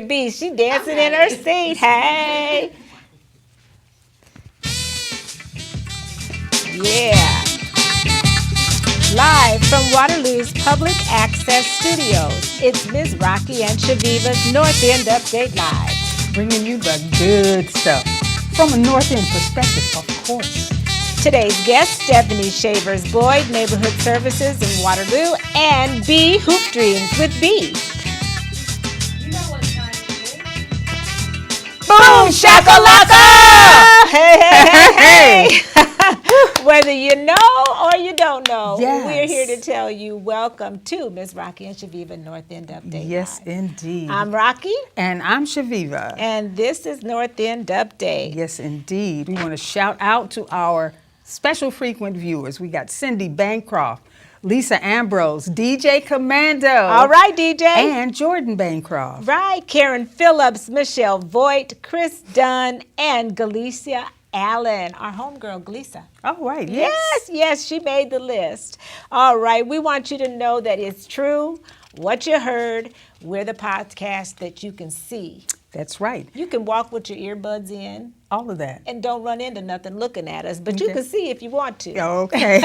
B, she dancing in her seat. Hey. Yeah. Live from Waterloo's Public Access Studios, it's Ms. Rocki and Chavveevah's North End Update Live. Bringing you the good stuff from a North End perspective, of course. Today's guest, Stephanie Shavers Boyd, Neighborhood Services in Waterloo, and B, Hoop Dreams with B. You know what time it is? Boom shakalaka! Hey, hey, hey, hey! Whether you know or you don't know, Yes. we're here to tell you welcome to Ms. Rocki and Chavveevah North End Update Yes, Live. indeed. I'm Rocki, And I'm Chavveevah. and this is North End Update. Yes, indeed. We want to shout out to our special frequent viewers. We got Cindy Bancroft, Lisa Ambrose, DJ Commando. All right, DJ. And Jordan Bancroft. Right, Karen Phillips, Michelle Voigt, Chris Dunn, and Galicia Allen, our homegirl, Galicia. All right, Yes, she made the list. All right, we want you to know that it's true, what you heard. We're the podcast that you can see. That's right. You can walk with your earbuds in All of that. and don't run into nothing looking at us, but you Okay. can see if you want to. Okay,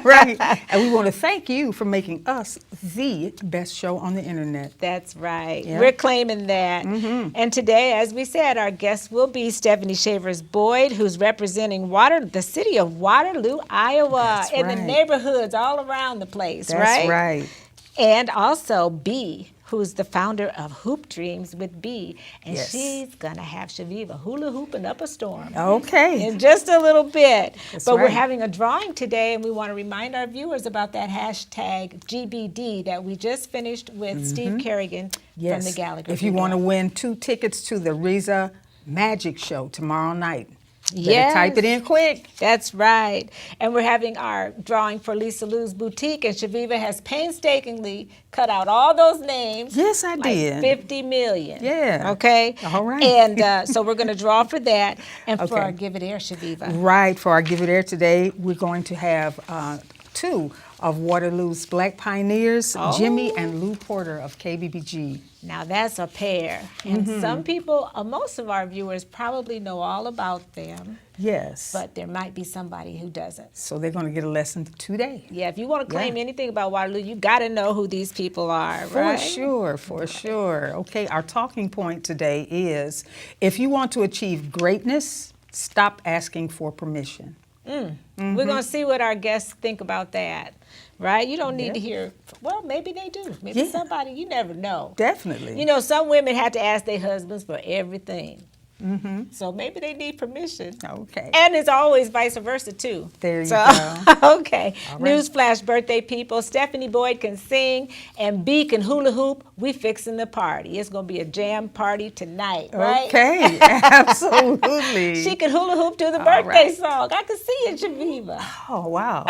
right. And we want to thank you for making us the best show on the internet. That's right. Yeah. We're claiming that. And today, as we said, our guest will be Stephanie Shavers Boyd, who's representing the city of Waterloo, Iowa, That's and the right. neighborhoods all around the place, That's right? right. And also B, who's the founder of Hoop Dreams with B. And Yes. she's going to have Chavveevah hula hooping up a storm. Okay. In just a little bit. That's but we're right. having a drawing today, and we want to remind our viewers about that hashtag GBD that we just finished with Steve Kerrigan from the Gallagher. If you want to win 2 tickets to the Reza Magic Show tomorrow night, better type it in quick. That's right. And we're having our drawing for Lisa Lou's Boutique, and Chavveevah has painstakingly cut out all those names. Yes, I like did. 50 million. Yeah. Okay? All right. And so we're going to draw for that. And for Okay. our Give It Air, Chavveevah. Right, for our Give It Air today, we're going to have 2 of Waterloo's Black Pioneers, Jimmy and Lou Porter of KBBG. Now that's a pair. And some people, most of our viewers probably know all about them, Yes. but there might be somebody who doesn't. So they're going to get a lesson today. Yeah, if you want to claim Yeah. anything about Waterloo, you got to know who these people are, right? For sure. Okay, our talking point today is, if you want to achieve greatness, stop asking for permission. We're going to see what our guests think about that, right? You don't need to hear, well, maybe they do. Maybe Yeah. somebody, you never know. Definitely. You know, some women have to ask their husbands for everything. So maybe they need permission. Okay. And it's always vice versa, too. There you so, go. Okay. All right. Newsflash, birthday people. Stephanie Boyd can sing, and B can hula hoop. We fixing the party. It's going to be a jam party tonight, right? Okay, absolutely. She can hula hoop to the All birthday right. song. I can see it, Chavveevah. Oh, wow.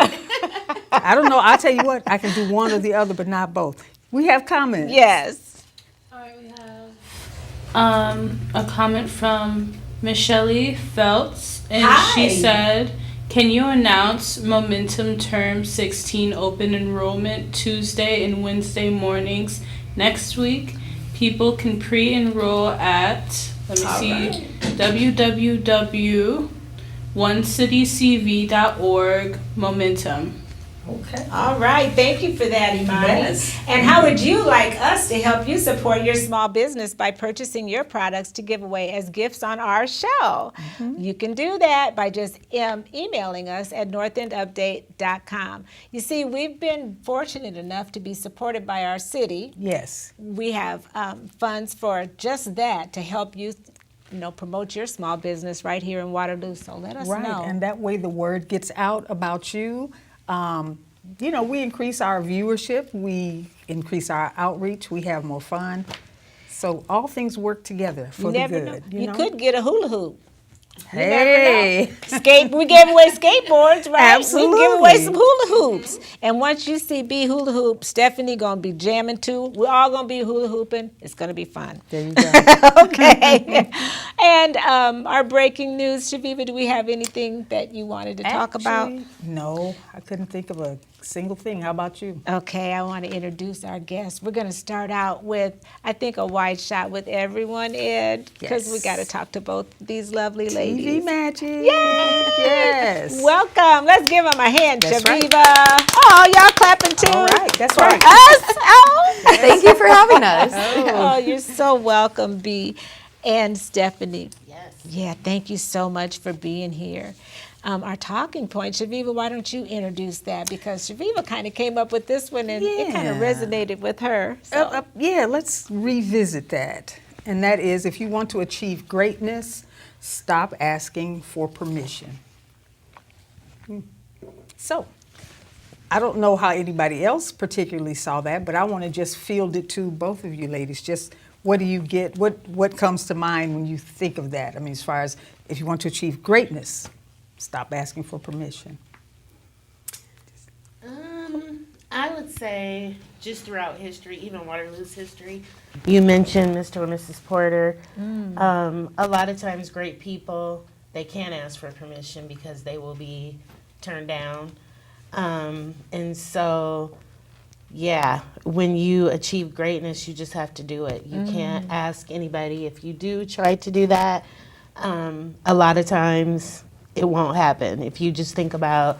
I don't know. I'll tell you what, I can do one or the other, but not both. We have comments. Yes. All right, we have a comment from Michelle Feltz, and Hi. she said, "Can you announce Momentum Term 16 open enrollment Tuesday and Wednesday mornings next week? People can pre-enroll at, let me see, www.onecitycv.org Momentum." Okay. All right. Thank you for that, Imani. Yes. And how would you like us to help you support your small business by purchasing your products to give away as gifts on our show? You can do that by just emailing us at northendupdate.com. You see, we've been fortunate enough to be supported by our city. Yes. We have funds for just that to help you promote your small business right here in Waterloo. So let us Right. know. And that way the word gets out about you. We increase our viewership, we increase our outreach, we have more fun. So all things work together for the never good. know. You could get a hula hoop. You Hey. never know. We gave away skateboards, right? We give away Absolutely. some hula hoops. And once you see B hula hoop, Stephanie gonna be jamming too. We're all gonna be hula hooping. It's gonna be fun. There you go. Okay. And our breaking news, Chavveevah, do we have anything that you wanted to talk about? Actually, no, I couldn't think of a single thing. How about you? Okay, I want to introduce our guest. We're going to start out with, I think, a wide shot with everyone, Ed, because we got to talk to both these lovely ladies. TV magic. Yay! Yes. Welcome. Let's give them a hand, That's Chavveevah. right. Oh, y'all clapping too? All right, that's For right. us? Oh. Thank you for having us. Oh, you're so welcome, B. And Stephanie. Yes. Yeah, thank you so much for being here. Our talking point, Chavveevah, why don't you introduce that? Because Chavveevah kind of came up with this one and it kind of Yeah. resonated with her. So. Yeah, let's revisit that. And that is, if you want to achieve greatness, stop asking for permission. So, I don't know how anybody else particularly saw that, but I want to just field it to both of you ladies. Just what do you get, what comes to mind when you think of that? I mean, as far as if you want to achieve greatness, stop asking for permission. I would say just throughout history, even Waterloo's history. You mentioned Mr. and Mrs. Porter. A lot of times great people, they can't ask for permission because they will be turned down. And so, yeah, when you achieve greatness, you just have to do it. You can't ask anybody. If you do try to do that, a lot of times it won't happen. If you just think about,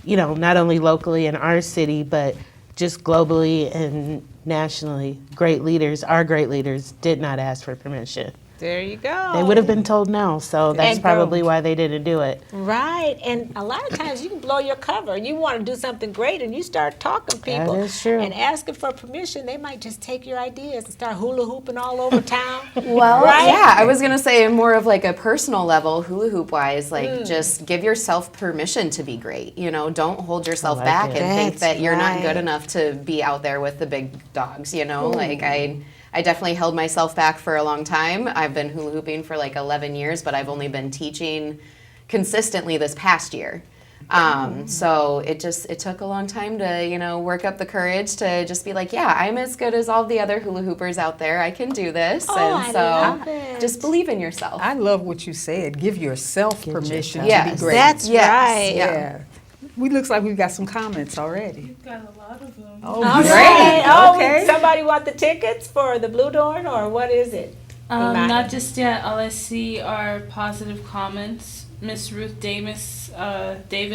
you know, not only locally in our city, but just globally and nationally, our great leaders did not ask for permission. There you go. They would have been told no, so that's And probably why they didn't do it. Right, and a lot of times you can blow your cover. You want to do something great, and you start talking people is true. and asking for permission. They might just take your ideas and start hula hooping all over town. Well, Right? yeah, I was going to say more of like a personal level, hula hoop wise, like just give yourself permission to be great. You know, don't hold yourself like back it. and think That's that you're not good right. enough to be out there with the big dogs, you know? Like I definitely held myself back for a long time. I've been hula hooping for like 11 years, but I've only been teaching consistently this past year. So it took a long time to, you know, work up the courage to just be like, yeah, I'm as good as all the other hula hoopers out there. I can do this. Oh, and I so love it. just believe in yourself. I love what you said. Give yourself permission to be Yes. great. That's Yes. right. Yeah. We looks like we've got some comments already. Got a lot of them. Oh, All great. right. Oh, Okay. somebody want the tickets for the Blue Dorn, or what is it? Not just yet. All I see are positive comments. Miss Ruth Davis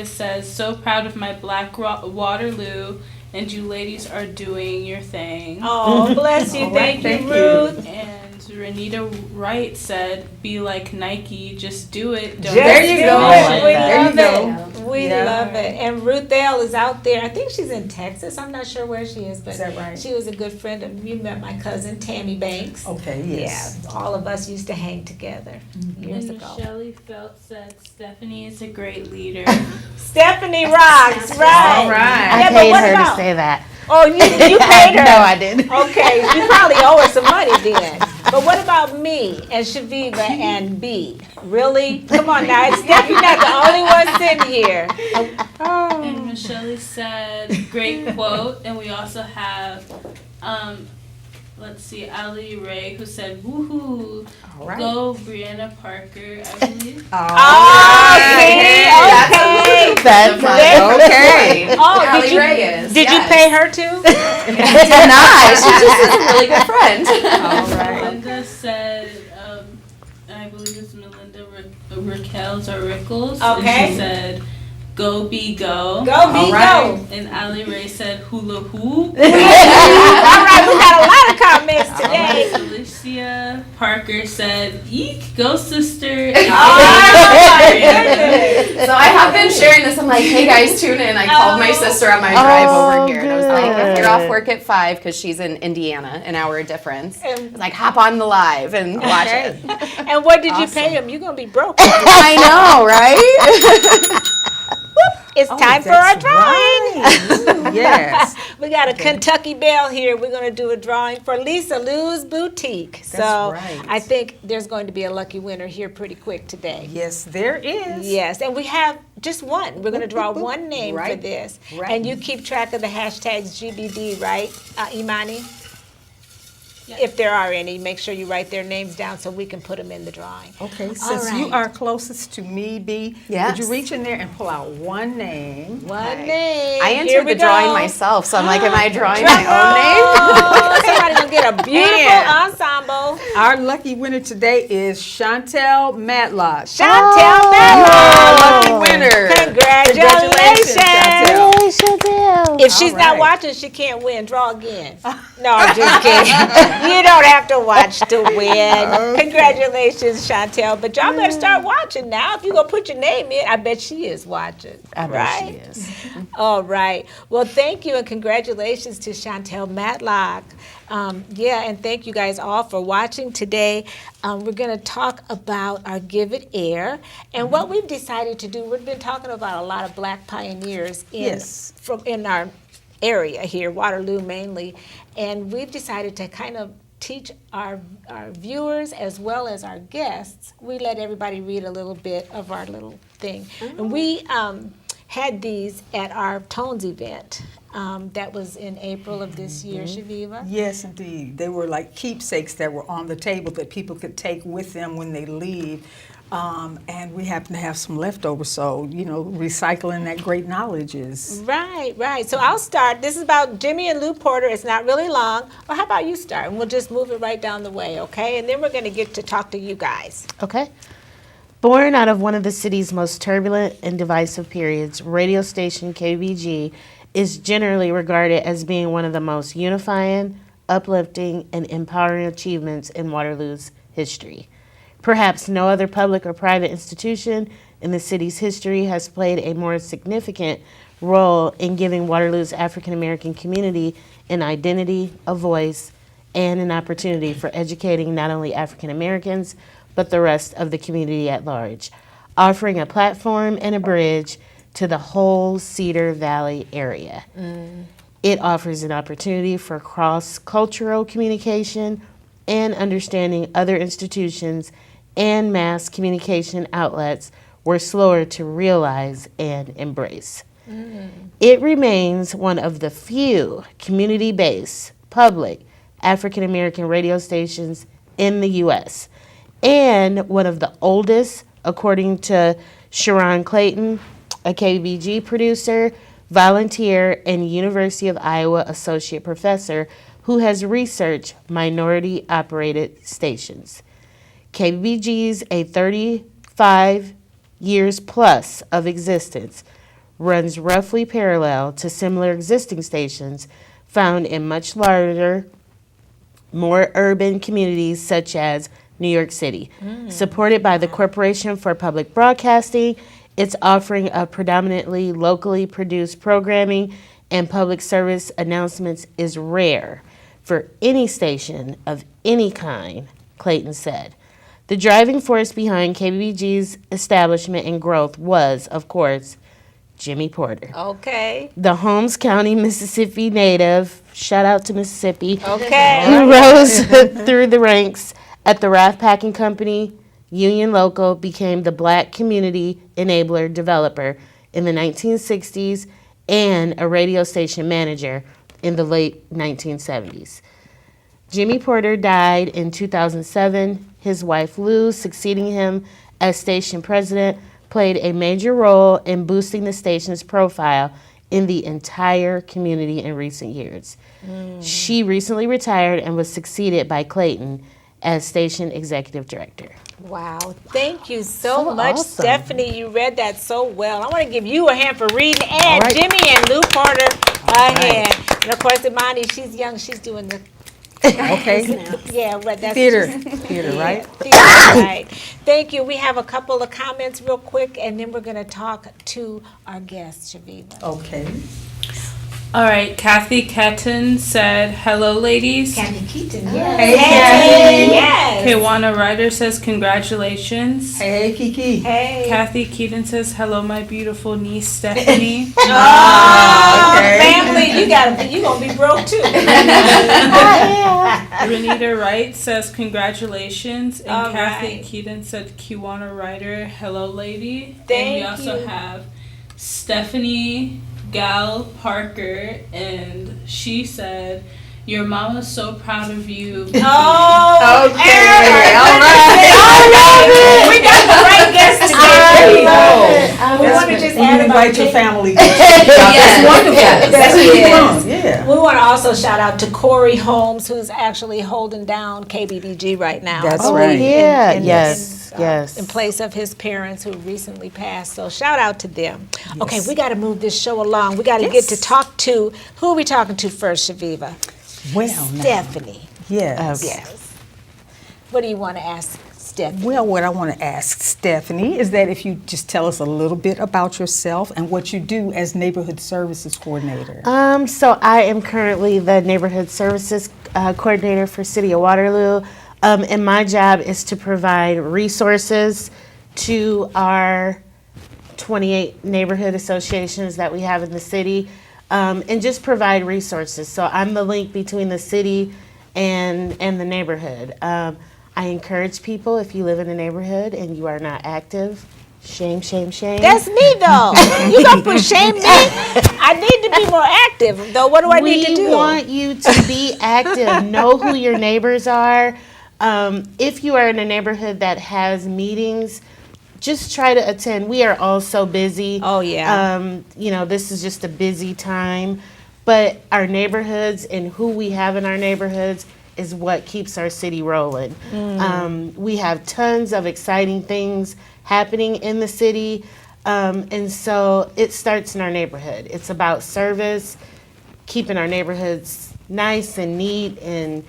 says, "So proud of my Black Waterloo, and you ladies are doing your thing." Oh, bless you. All right, Thank you, thank you. Ruth. And Renita Wright said, "Be like Nike, just do it." Don't There you do go. it. We There love you it. We Yeah. love it. And Ruth Dale is out there. I think she's in Texas. I'm not sure where she is, but Is that right? she was a good friend of you. Met my cousin Tammy Banks. Okay, yes. Yeah, all of us used to hang together years And ago. Shelley Felt said, "Stephanie is a great leader." Stephanie rocks, right? All right. I Yeah, but paid what her about? to say that. Oh, you paid her. No, I didn't. Okay, you probably owe her some money then. But what about me and Chavveevah and B? Really? Come on now, it's Steph, you're not the only one sitting here. And Michelle said, "Great quote." And we also have, let's see, Ali Ray, who said, "Woohoo, All right. go Breanna Parker," I believe. Oh, see, okay. That's Okay. Oh, Allie did you, Reyes, did you yes. pay her too? Did not. She just is a really good friend. All right. Melinda said, I believe it's Melinda Rickels or Rickles. Okay. And she said, "Go be go." Go, B, All right. And Ali Ray said, "Hula hoop." go. All right, we got a lot of comments today. Alicia Parker said, "Eek, go sister." Oh, my goodness. So I have been sharing this. I'm like, hey guys, tune in. I called my sister on my drive over here, and I was like, if you're off work at 5, because she's in Indiana, an hour difference, I was like, hop on the live and watch it. And what did you pay him? You're going to be broke. I know, right? It's time for our drawing. Right. Yes. We got a Kentucky Belle here. We're going to do a drawing for Lisa Lou's Boutique. So right. I think there's going to be a lucky winner here pretty quick today. Yes, there is. Yes, and we have just one. We're going to draw one name for Right. this. Right. And you keep track of the hashtags GBD, right, Imani? if there are any, make sure you write their names down so we can put them in the drawing. Okay, since you are closest to me, B, Yes. would you reach in there and pull out one name? One name. I Here entered we the drawing go. myself, so I'm like, am I drawing my own Oh, somebody gonna get a beautiful And- ensemble. Our lucky winner today is Chantel Matlock. Chantel Our Matlock. lucky winner. Congratulations. Chantel. If she's All not right. watching, she can't win. Draw again. No, I'm just kidding. You don't have to watch to win. Congratulations, Chantel. But y'all better start watching now. If you're going to put your name in, I bet she is watching. I bet right? she is. All right. Well, thank you and congratulations to Chantel Matlock. And thank you guys all for watching today. We're going to talk about our Give It Air. And what we've decided to do, we've been talking about a lot of Black pioneers in our area here, Waterloo mainly. And we've decided to kind of teach our viewers as well as our guests. We let everybody read a little bit of our little thing. And we had these at our Tones event. That was in April of this year, Chavveevah. Yes, indeed. They were like keepsakes that were on the table that people could take with them when they leave. And we happen to have some leftovers, so, recycling that great knowledge is. Right. So I'll start. This is about Jimmy and Lou Porter. It's not really long. Well, how about you start? And we'll just move it right down the way, okay? And then we're going to get to talk to you guys. Okay. Born out of one of the city's most turbulent and divisive periods, radio station KBG is generally regarded as being one of the most unifying, uplifting, and empowering achievements in Waterloo's history. Perhaps no other public or private institution in the city's history has played a more significant role in giving Waterloo's African American community an identity, a voice, and an opportunity for educating not only African Americans, but the rest of the community at large, offering a platform and a bridge to the whole Cedar Valley area. It offers an opportunity for cross-cultural communication and understanding other institutions and mass communication outlets were slower to realize and embrace. It remains one of the few community-based, public, African American radio stations in the U.S., and one of the oldest, according to Sharon Clayton, a KBG producer, volunteer, and University of Iowa associate professor who has researched minority-operated stations. KBG's a 35 years plus of existence runs roughly parallel to similar existing stations found in much larger, more urban communities such as New York City. Supported by the Corporation for Public Broadcasting, its offering of predominantly locally produced programming and public service announcements is rare for any station of any kind, Clayton said. The driving force behind KBG's establishment and growth was, of course, Jimmy Porter. Okay. The Holmes County, Mississippi native, shout out to Mississippi, Okay. who rose through the ranks at the Raft Packing Company, Union Local, became the Black community enabler developer in the 1960s and a radio station manager in the late 1970s. Jimmy Porter died in 2007. His wife Lou, succeeding him as station president, played a major role in boosting the station's profile in the entire community in recent years. She recently retired and was succeeded by Clayton as station executive director. Wow. Thank you so much, awesome. Stephanie. You read that so well. I want to give you a hand for reading, and right. Jimmy and Lou Porter a hand. And of course, Imani, she's young. She's doing the Okay. that's Theater, right? Theater, right. Thank you. We have a couple of comments real quick, and then we're going to talk to our guest, Chavveevah. Okay. All right, Kathy Ketton said, hello, ladies. Kathy Keaton, yes. Hey, Hey, yes. Kawana Ryder says, congratulations. Hey, Kiki. Hey. Kathy Keaton says, hello, my beautiful niece, Stephanie. Oh, Okay. family, you gonna be broke too. Renita Wright says, congratulations. And All Kathy right. Keaton said, Kiwana Ryder, hello, lady. And Thank we also you. have Stephanie Gal Parker, and she said, Your mama's so proud of you. Oh, Okay, all right. We got the right guest today. I We love want to it. just And add you about invite your Kate. family. Yes. That's wonderful. Yes, That's yes. fun. Yeah. We want to also shout out to Corey Holmes, who's actually holding down KBBG right now. That's I right. believe, Yeah, in- yes, in, yes. In place of his parents who recently passed. So shout out to them. Okay, we got to move this show along. We got to get to talk to, who are we talking to first, Chavveevah? Well, now. Stephanie. Yes. Yes. What do you want to ask Stephanie? Well, what I want to ask Stephanie is that if you just tell us a little bit about yourself and what you do as Neighborhood Services Coordinator. So I am currently the Neighborhood Services Coordinator for City of Waterloo, and my job is to provide resources to our 28 neighborhood associations that we have in the city, and just provide resources. So I'm the link between the city and the neighborhood. I encourage people, if you live in a neighborhood and you are not active, shame, shame, shame. That's me though. You gonna put shame me? I need to be more active though. What do I need to do? We want you to be active. Know who your neighbors are. If you are in a neighborhood that has meetings, just try to attend. We are all so busy. Oh, yeah. This is just a busy time. But our neighborhoods and who we have in our neighborhoods is what keeps our city rolling. We have tons of exciting things happening in the city. And so it starts in our neighborhood. It's about service, keeping our neighborhoods nice and neat and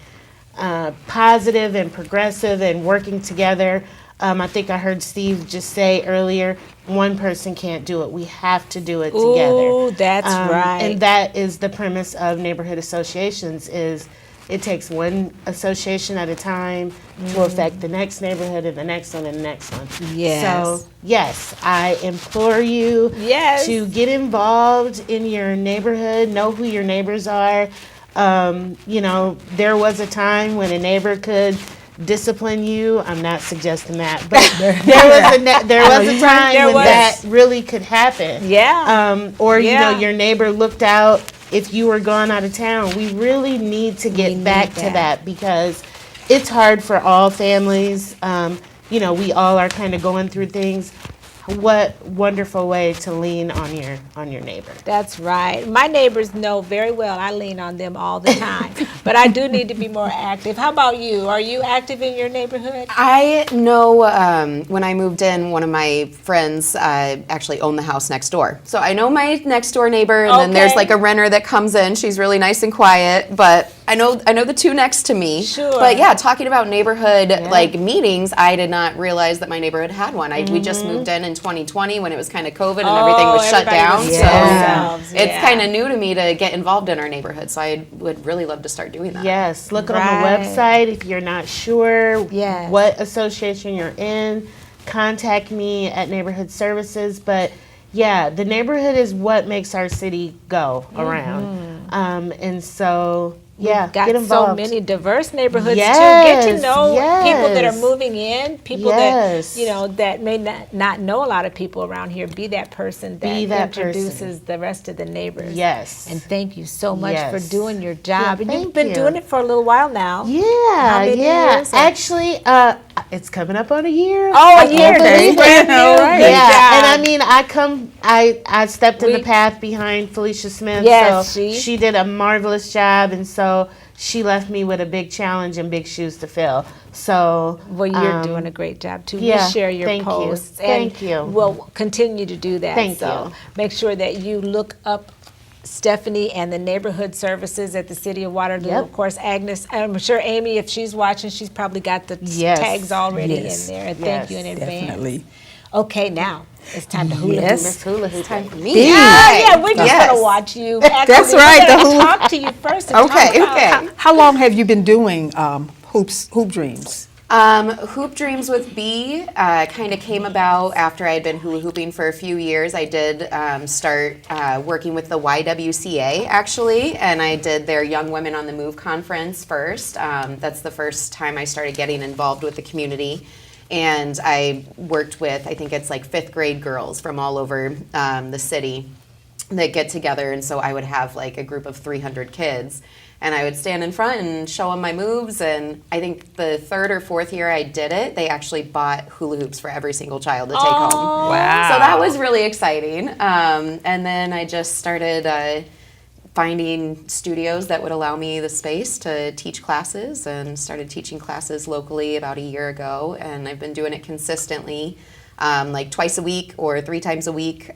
positive and progressive and working together. I think I heard Steve just say earlier, one person can't do it. We have to do it together. Ooh, that's right. And that is the premise of neighborhood associations is it takes one association at a time to affect the next neighborhood and the next one and the next one. Yes. So, yes, I implore you Yes. to get involved in your neighborhood, know who your neighbors are. There was a time when a neighbor could discipline you. I'm not suggesting that, but there was a time There when was. that really could happen. Yeah. Or Yeah. your neighbor looked out if you were gone out of town. We really need to get back to that because it's hard for all families. We all are kind of going through things. What wonderful way to lean on your neighbor. That's right. My neighbors know very well I lean on them all the time, but I do need to be more active. How about you? Are you active in your neighborhood? I know when I moved in, one of my friends actually owned the house next door. So I know my next door neighbor, and then there's Okay. like a renter that comes in. She's really nice and quiet, but I know the two next to me. Sure. But yeah, talking about neighborhood like meetings, I did not realize that my neighborhood had one. We just moved in 2020 when it was kind of COVID and everything was shut everybody down. was So to themselves, it's yeah. kind of new to me to get involved in our neighborhood. So I would really love to start doing that. Yes, look on Right. the website if you're not sure Yes. what association you're in. Contact me at Neighborhood Services. But yeah, the neighborhood is what makes our city go around. And so yeah, Got get so involved. many diverse neighborhoods too. Yes, Get to know people that are yes. moving in, people Yes. that that may not know a lot of people around here. Be that person that Be that introduces the rest of the neighbors. Yes. And thank you so much Yes. for doing your job. Yeah, and you've thank been you. doing it for a little while now. How Yeah, many yeah. years? Actually, it's coming up on a year. Oh, a year. can't This believe is brand new. All right. Good Yeah, job. and I mean, I stepped in We- the path behind Felicia Smith. Yes, so she did a marvelous job, and so she left me with a big challenge and big shoes to fill. So, Well, you're doing a great job too. yeah, We share your thank you. posts, and Thank you. we'll continue to do that. Thank so you. make sure that you look up Stephanie and the neighborhood services at the City of Waterloo. Yep. Of course, Agnes. I'm sure Amy, if she's watching, she's probably got the Yes. tags already Yes. in there. And thank Yes, you in advance. Definitely. Okay, now it's time to hula hoop. Yes. Miss Hula Hoop. Time for me. Yeah, we're just Yes. gonna watch you. Actually, That's right, We're the gonna hula- talk to you first. And Okay, talk about okay. How long have you been doing Hoop Dreams? Hoop Dreams with B kind of came about after I had been hula hooping for a few years. I did start working with the YWCA actually, and I did their Young Women on the Move conference first. That's the first time I started getting involved with the community. And I worked with, I think it's like 5th grade girls from all over the city that get together. And so I would have like a group of 300 kids. and I would stand in front and show them my moves. And I think the 3rd or 4th year I did it, they actually bought hula hoops for every single child to take home. Wow. So that was really exciting. And then I just started finding studios that would allow me the space to teach classes, and started teaching classes locally about a year ago. And I've been doing it consistently. Like twice a week or 3 times a week,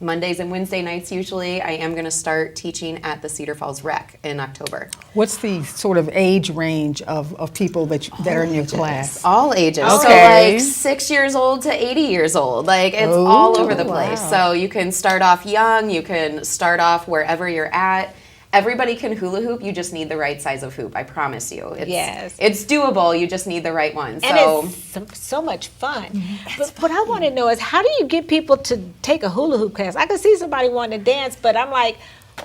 Mondays and Wednesday nights usually. I am going to start teaching at the Cedar Falls Rec in October. What's the sort of age range of people that are in your class? All ages. Okay. So like 6 years old to 80 years old. Like it's all over the place. wow. So you can start off young, you can start off wherever you're at. Everybody can hula hoop. You just need the right size of hoop. I promise you. It's doable. You just need the right one. And So it's so much fun. But what I want to know is, how do you get people to take a hula hoop class? I could see somebody wanting to dance, but I'm like,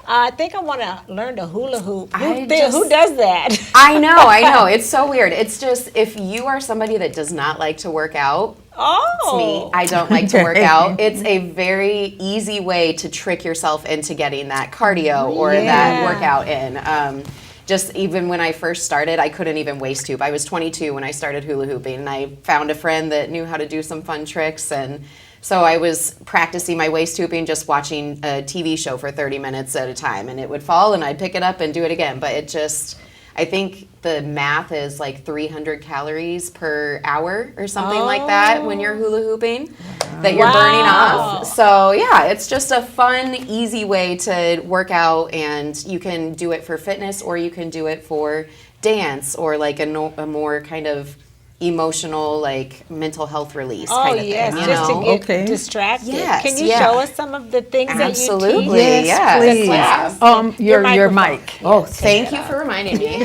I think I want to learn the hula hoop. Who does that? I know. It's so weird. It's just, if you are somebody that does not like to work out, it's me. I don't like to work out. It's a very easy way to trick yourself into getting that cardio or that workout in. Just even when I first started, I couldn't even waist hoop. I was 22 when I started hula hooping, and I found a friend that knew how to do some fun tricks. And so I was practicing my waist hooping, just watching a TV show for 30 minutes at a time, and it would fall and I'd pick it up and do it again. But it just, I think the math is like 300 calories per hour or something like that when you're hula hooping that you're burning off. So yeah, it's just a fun, easy way to work out, and you can do it for fitness or you can do it for dance or like a more kind of emotional, like mental health release kind of yes, thing. You just know? to get distracted. Yes, Can you yeah. show us some of the things Absolutely, that you teach? yes, Please. yeah. Your mic. Oh, thank you for reminding me.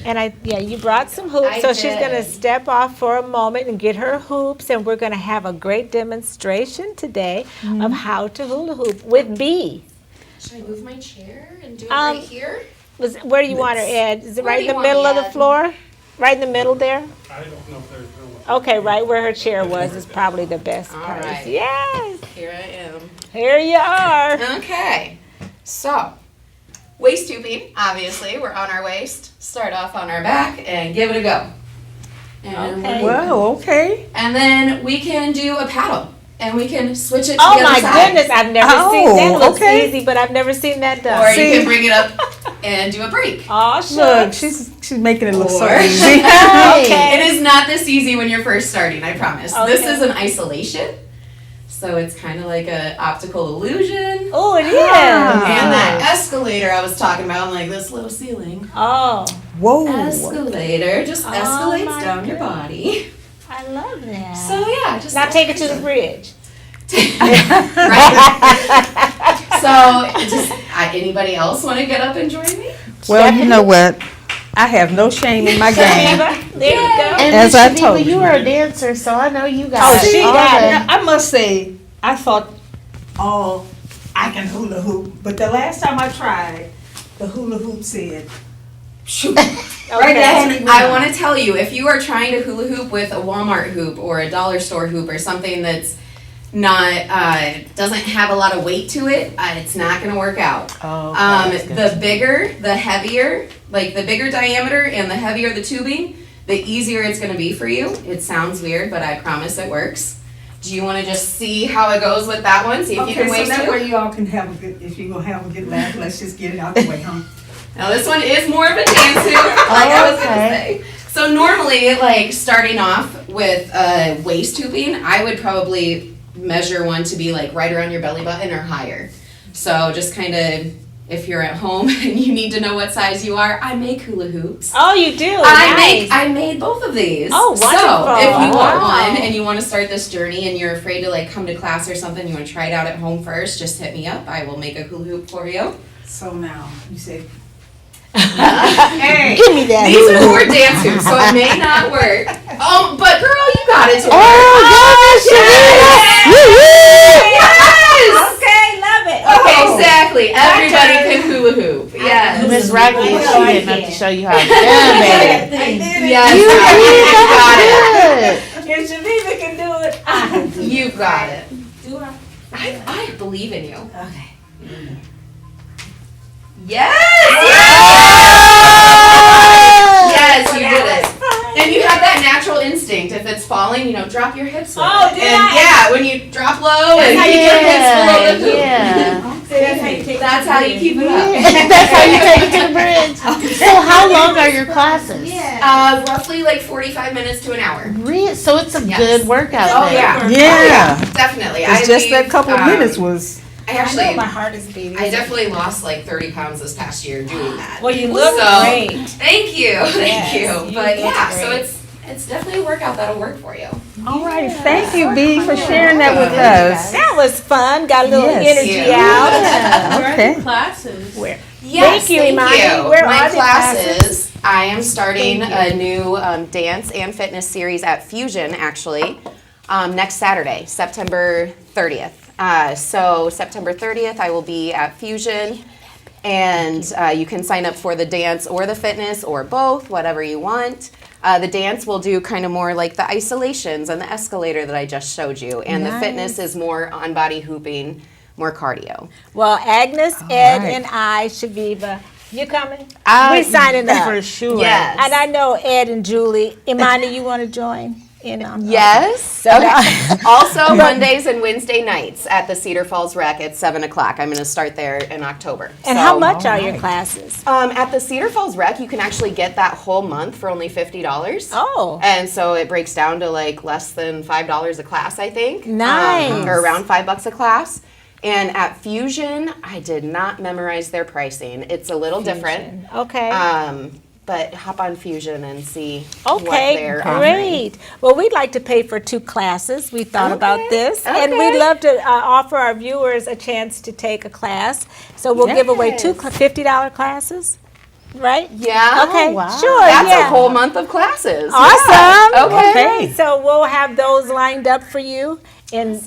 And you brought some hoops, I so she's did. going to step off for a moment and get her hoops, and we're going to have a great demonstration today of how to hula hoop with B. Should I move my chair and do it right here? Where do you want her, Ed? Is it Where right do in you the want middle me, of the Ed? floor? Right in the middle there? I don't know if there's room. Okay, right where her chair was is probably the best All place. right. Yes, Here I am. here you are. Okay, so waist hooping, obviously, we're on our waist. Start off on our back and give it a go. And, Okay. Wow, okay. and then we can do a paddle, and we can switch it to Oh the my other side. goodness, I've never seen that. Oh, Looks okay. easy, but I've never seen that done. Or you can bring it up and do a break. Oh, Look, shucks. she's making it look so Or- easy. Okay. It is not this easy when you're first starting, I promise. This Okay. is an isolation, so it's kind of like an optical illusion. Oh, it is. And that escalator I was talking about, like this little ceiling. Oh, Whoa. Escalator just Oh escalates my down your body. I love that. So yeah, just Now take it to the bridge. right. So just anybody else want to get up and join me? Well, you know what? I have no shame in my game. Chavveevah, there you go. And As Miss I Chavveevah, told you you. are a dancer, so I know you got Oh, it. she all got the- it. I must say, I thought, oh, I can hula hoop. But the last time I tried, the hula hoop said, shoot. Okay. And I want to tell you, if you are trying to hula hoop with a Walmart hoop or a dollar store hoop or something that's not doesn't have a lot of weight to it, it's not going to work out. The bigger, the heavier, like the bigger diameter and the heavier the tubing, the easier it's going to be for you. It sounds weird, but I promise it works. Do you want to just see how it goes with that one? See if you Okay, can so waist that hoop? way you all can have a good, if you're going to have a good laugh, let's just get it out the way, huh? Now this one is more of a dance hoop, like I was gonna Okay. say. So normally, like starting off with waist hooping, I would probably measure one to be like right around your belly button or higher. So just kind of, if you're at home and you need to know what size you are, I make hula hoops. Oh, you do? I Nice. made both of these. Oh, So wonderful. if you want Wow. one and you want to start this journey and you're afraid to like come to class or something, you want to try it out at home first, just hit me up. I will make a hula hoop for you. So now, you say, Hey. Give me that. These are more dance hoops, so it may not work. Oh, but girl, you got it to work. Yes! Okay, love it. Okay, exactly. Everybody can hula hoop. Yes. Miss Rocki, I she know I didn't have can. to show you how to done it. Yes, If Chavveevah can do it, I can do it. you got it. Do I? I believe in you. Okay. Yes! instinct. If it's falling, drop your hips. With Oh, it. did And I? yeah, when you drop low and how keep you your get hips below the hoop. Yeah. That's how you keep it up. That's how you take it to the bridge. So how long are your classes? Roughly like 45 minutes to an hour. Really? So it's a Yes. good workout. Oh then. yeah. Yeah. Definitely. It's just that couple of minutes was. was. I I actually, know my heart is beating. I definitely lost like 30 pounds this past year doing that. Well, you look So- great. Thank you, thank Yes, you. you But look yeah, so great. it's definitely a workout that'll work for you. All right. Thank you, B, for sharing that with us. That was fun. Got a little Yes. energy Yeah. out. Where are Okay. the classes? Where? Yes, Thank you, Imani. Where My are the classes? I am starting Thank a new dance and fitness series at Fusion actually next Saturday, September 30th. So September 30th, I will be at Fusion, and you can sign up for the dance or the fitness or both, whatever you want. The dance will do kind of more like the isolations and the escalator that I just showed you, and the fitness is more on body hooping, more cardio. Well, Agnes, Ed, right. and I, Shavveevah, you coming? I- We signing up. For sure. Yes. And I know Ed and Julie. Imani, you want to join? Yes. Okay. Also, Mondays and Wednesday nights at the Cedar Falls Rec at 7 o'clock. I'm going to start there in October. And So, how much are All your right. classes? At the Cedar Falls Rec, you can actually get that whole month for only $50. Oh. And so it breaks down to like less than $5 a class, I think. Nice. Or around $5 a class. And at Fusion, I did not memorize their pricing. It's a little different. Okay. But hop on Fusion and see what Okay, they're offering. great. Well, we'd like to pay for 2 classes. We thought about Okay, this. And okay. we'd love to offer our viewers a chance to take a class. So we'll give away 2 Yes. $50 classes, right? Yeah. Okay, wow. sure. That's yeah. a whole month of classes. Awesome. Yeah. Okay. Okay. So we'll have those lined up for you. In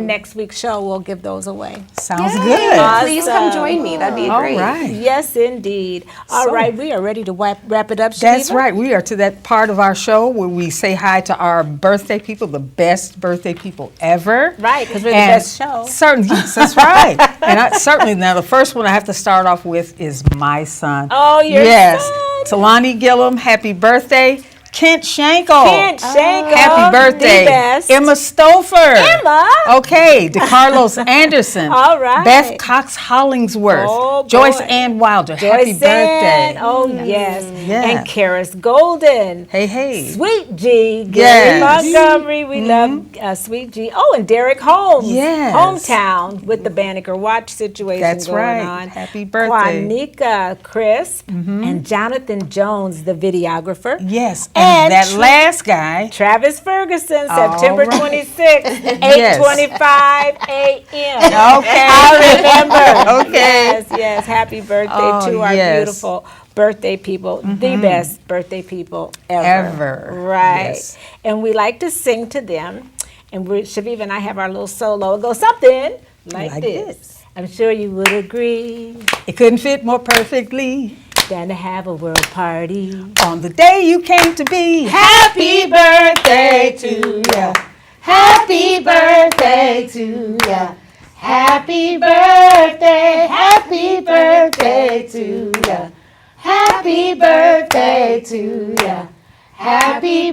next week's show, we'll give those away. Sounds Yay. good. Please come join me. That'd be All great. right. Yes, indeed. All So- right, we are ready to wrap it up, That's Shavveevah? right. We are to that part of our show where we say hi to our birthday people, the best birthday people ever. Right, because we're the And best show. Yes, that's right. And certainly now the first one I have to start off with is my son. Oh, your yes. son. Talani Gillum, happy birthday. Kent Shankle. Kent Shankle, Happy birthday. the best. Emma Stouffer. Emma. Okay. DeCarlos Anderson. All right. Beth Cox Hollingsworth. Oh, Joyce boy. Ann Wilder. Happy Joyce birthday. Ann. Oh, yes. Yeah. And Karis Golden. Hey, hey. Sweet G. Gary Yes. Montgomery. We love Sweet G. Oh, and Derek Holmes. Yes. Hometown with the Banneker Watch situation That's going right. on. Happy birthday. Juanica Crisp and Jonathan Jones, the videographer. Yes. And And that last guy. Travis Ferguson, All September right. 26th, Yes. 8:25 a.m. Okay. I remember. Okay. Yes, yes. Happy birthday Oh, to our yes. beautiful birthday people, the best birthday people ever. Ever. Right. Yes. And we like to sing to them. And Shavveevah and I have our little solo. It goes something like Like this. this. I'm sure you would agree It couldn't fit more perfectly than to have a world party. on the day you came to be. Happy birthday to ya. Happy birthday to ya. Happy birthday, happy birthday to ya. Happy birthday to ya. Happy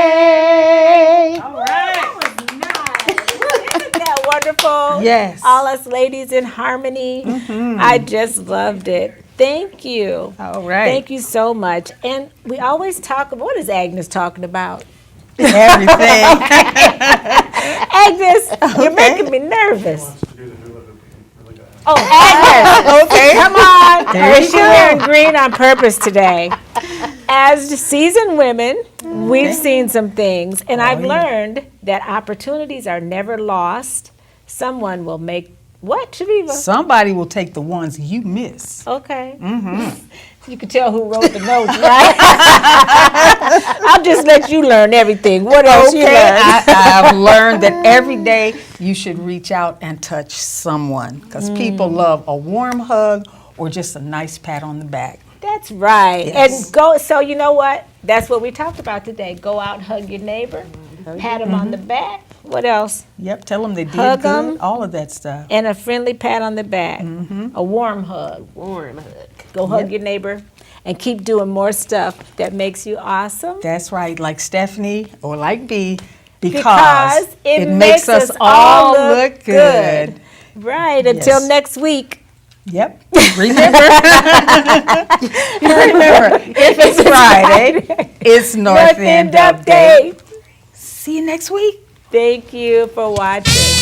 birthday. All right. That was nice. Isn't that wonderful? Yes. All us ladies in harmony. I just loved it. Thank you. All right. Thank you so much. And we always talk about, what is Agnes talking about? Everything. Agnes, you're making me nervous. Oh, Agnes. Okay. Come on. There you She's go. wearing green on purpose today. As seasoned women, we've seen some things, and I've learned that opportunities are never lost. Someone will make, what, Chavveevah? Somebody will take the ones you miss. Okay. You can tell who wrote the notes, right? I'll just let you learn everything. What else you Okay, learned? I've learned that every day you should reach out and touch someone because people love a warm hug or just a nice pat on the back. That's right. Yes. And go. So you know what? That's what we talked about today. Go out, hug your neighbor, pat them on the back. What else? Yep, tell them they did Hug good, 'em. all of that stuff. And a friendly pat on the back. A warm hug. Warm hug. Go hug your neighbor. and keep doing more stuff that makes you awesome. That's right, like Stephanie or like B, Because it makes us all look good. Right, until Yes. next week. Yep. Remember, if it's Friday, it's North End Update. See you next week. Thank you for watching.